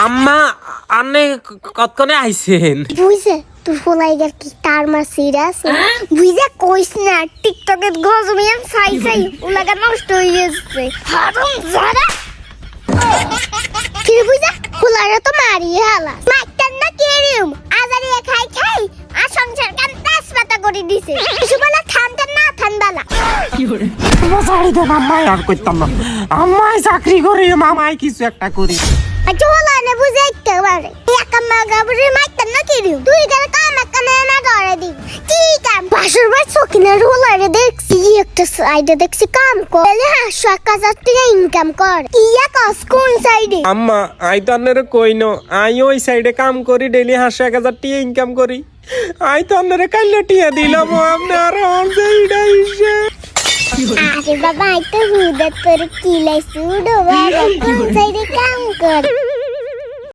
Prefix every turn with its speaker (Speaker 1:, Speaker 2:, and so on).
Speaker 1: আম্মা আন্নে কতক্ষণে আইছেন
Speaker 2: বুঝছে তুই ফলাইগার কি তার মা সিরিয়াস বুঝা কইস না টিকটকে গজমিয়ান সাই সাই উলাগা নষ্ট হয়ে গেছে হারাম জারা কি বুঝা ফুলারে তো মারিয়ে হালা মাইটার না কেরিম আজারি খাই খাই আর সংসার কান তেজপাতা করে দিছে কিছু বলা ঠান্ডা না ঠান্ডালা
Speaker 1: কি করে মশারি দেন আম্মাই আর কইতাম না আম্মাই চাকরি করি মামাই কিছু একটা করি
Speaker 2: চলা না বুঝে একেবারে একা মাগাবরে মাইটার না কেরিম তুই গেলে কাম কানে না ধরে দি কি কাম বাসর বাই সকিনার হোলারে দেখছি একটা সাইডে দেখছি কাম করে 100,000 টাকা ইনকাম কর ইয়া কাজ কোন সাইডে
Speaker 1: আম্মা আই তো আন্নারে কইনো আই ওই সাইডে কাম করি ডেইলি 100,000 টাকা ইনকাম করি আই তো আন্নারে কাইলে টিয়া দিলাম আপনার সাইডে এসে
Speaker 2: আরে বাবা আই তো হুদা তোর কি লাইছু ডো বাবা কোন সাইডে কাম কর